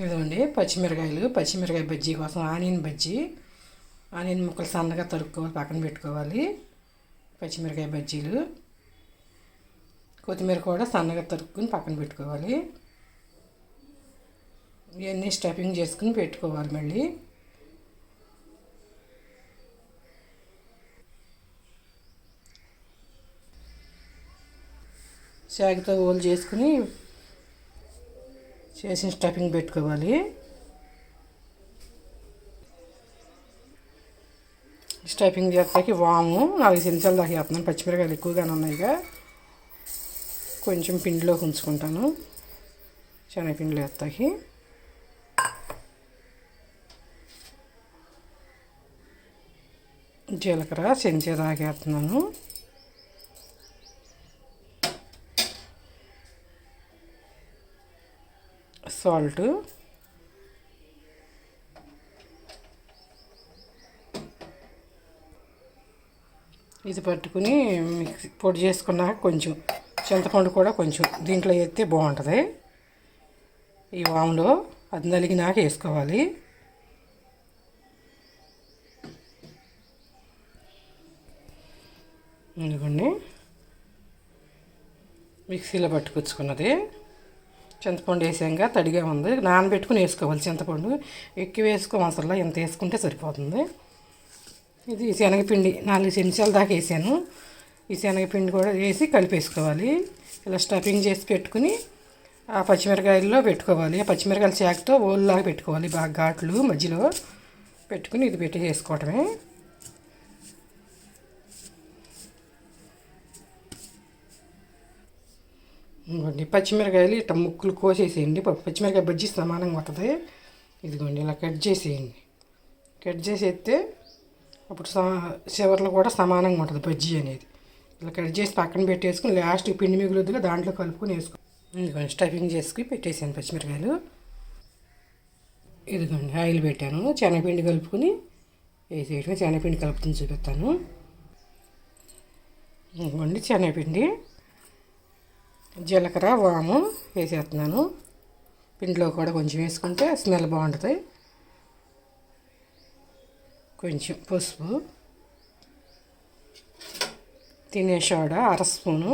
ఇదిగోండి పచ్చిమిరకాయ బజ్జీ కోసం ఆనియన్ ముక్కలు సన్నగా తరుక్కోవాలి, పక్కన పెట్టుకోవాలి. పచ్చిమిరకాయ బజ్జీలు, కొత్తిమీర కూడా సన్నగా తరుక్కుని పక్కన పెట్టుకోవాలి. ఇవన్నీ స్టఫింగ్ చేసుకుని పెట్టుకోవాలి. మళ్ళీ శాగతో ఓలు చేసుకుని చేసిన స్టఫింగ్ పెట్టుకోవాలి. స్టఫింగ్ చేస్తాకి వాము 4 చెంచాలు దాకా వేస్తున్నాను. పచ్చిమిరకాయలు ఎక్కువగానే ఉన్నాయిగా, కొంచెం పిండిలో ఉంచుకుంటాను. శనగపిండిలో వేస్తాకి జీలకర్ర చెంచా దాకా వేస్తున్నాను. సాల్ట్, ఇది పట్టుకుని మిక్సీ పొడి చేసుకున్నాక కొంచెం చింతపండు కూడా కొంచెం దీంట్లో వేస్తే బాగుంటుంది. ఈ వాములో అది నలిగినాక వేసుకోవాలి. ఇదిగోండి మిక్సీలో పట్టుకొచ్చుకున్నది. చింతపండు వేసాక తడిగా ఉంది, నానబెట్టుకుని వేసుకోవాలి. చింతపండు ఎక్కువ వేసుకోవసరలా, ఇంత వేసుకుంటే సరిపోతుంది. ఇది శనగపిండి 4 చెంచాల దాకా వేసాను. ఈ శనగపిండి కూడా వేసి కలిపేసుకోవాలి. ఇలా స్టఫింగ్ చేసి పెట్టుకుని ఆ పచ్చిమిరకాయల్లో పెట్టుకోవాలి. ఆ పచ్చిమిరకాయల చాకుతో ఓల్లాగా పెట్టుకోవాలి. బాగా ఘాట్లు మధ్యలో పెట్టుకుని ఇది పెట్టి చేసుకోవటమే. ఇదిగోండి పచ్చిమిరకాయలు ఇట్లా ముక్కలు కోసేసేయండి. పచ్చిమిరకాయ బజ్జీ సమానంగా వస్తుంది. ఇదిగోండి ఇలా కట్ చేసేయండి. కట్ చేసేస్తే అప్పుడు చివర్లో కూడా సమానంగా ఉంటుంది బజ్జీ అనేది. ఇలా కట్ చేసి పక్కన పెట్టేసుకుని లాస్ట్కి పిండి మిగులుద్దుగా దాంట్లో కలుపుకొని వేసుకుని ఇదిగోండి స్టఫింగ్ చేసుకుని పెట్టేసాను పచ్చిమిరకాయలు. ఇదిగోండి ఆయిల్ పెట్టాను, శనగపిండి కలుపుకొని వేసేయటం. శనగపిండి కలుపుతుంది చూపిస్తాను. ఇదిగోండి శనగపిండి, జీలకర్ర, వాము వేసేస్తున్నాను. పిండిలో కూడా కొంచెం వేసుకుంటే స్మెల్ బాగుంటుంది. కొంచెం పసుపు, తినే సోడా 1/2 స్పూను,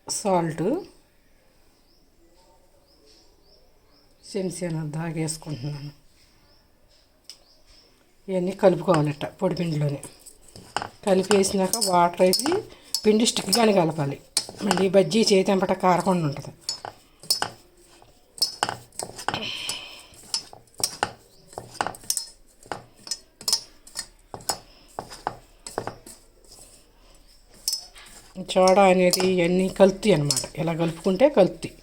సాల్ట్ చెంచాన దాకా వేసుకుంటున్నాను. ఇవన్నీ కలుపుకోవాలట పొడి పిండిలోనే. కలిపి వేసినాక వాటర్ వేసి పిండి స్టిక్గానే కలపాలి. మళ్ళీ బజ్జీ చేతి ఎంపట కారకుండా ఉంటుంది. సోడా అనేది ఇవన్నీ కలుపుతాయి అన్నమాట. ఇలా కలుపుకుంటే కలుపుతాయి.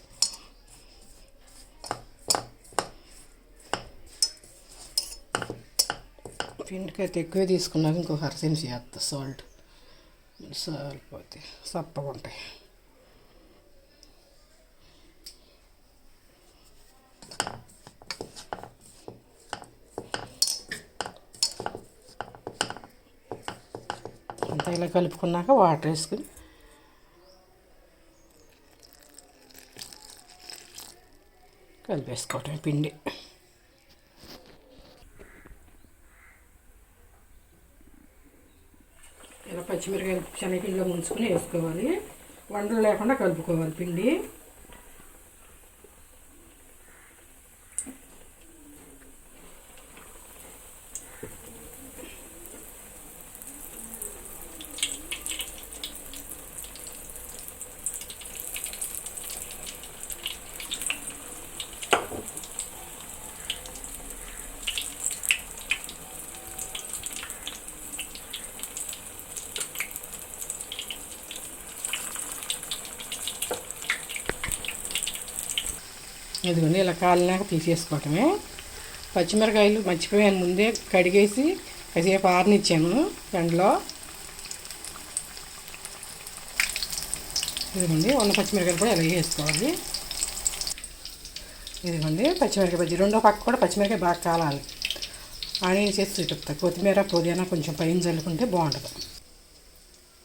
పిండికైతే ఎక్కువ తీసుకున్నాక ఇంకొక 1/2 చెంచా వేస్తా సాల్ట్. సరిపోతే సప్పగా ఉంటాయి. అంతా ఇలా కలుపుకున్నాక వాటర్ వేసుకుని కలిపేసుకోవటం పిండి. ఇలా పచ్చిమిరకాయలు శనగపిండిలో ముంచుకొని వేసుకోవాలి. వండలు లేకుండా కలుపుకోవాలి పిండి. ఇదిగోండి ఇలా కాలినాక తీసేసుకోవటమే. పచ్చిమిరకాయలు మర్చిపోయాను, ముందే కడిగేసి కాసేపు ఆరనిచ్చాను ఎండలో. ఇదిగోండి ఉన్న పచ్చిమిరకాయలు కూడా ఇలా వేసుకోవాలి. ఇదిగోండి పచ్చిమిరకాయ బజ్జీ. రెండో పక్క కూడా పచ్చిమిరకాయ బాగా కాలాలి. ఆనియన్ చేసి చూపిస్తా. కొత్తిమీర పుదీనా కొంచెం పైన చల్లుకుంటే బాగుంటుంది.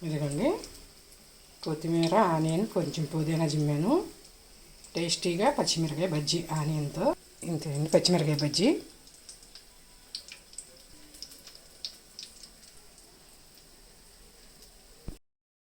ఇదిగోండి కొత్తిమీర ఆనియన్ కొంచెం పుదీనా జిమ్మాను. టేస్టీగా పచ్చిమిరకాయ బజ్జీ ఆనియన్తో. ఇంతే అండి పచ్చిమిరకాయ బజ్జీ.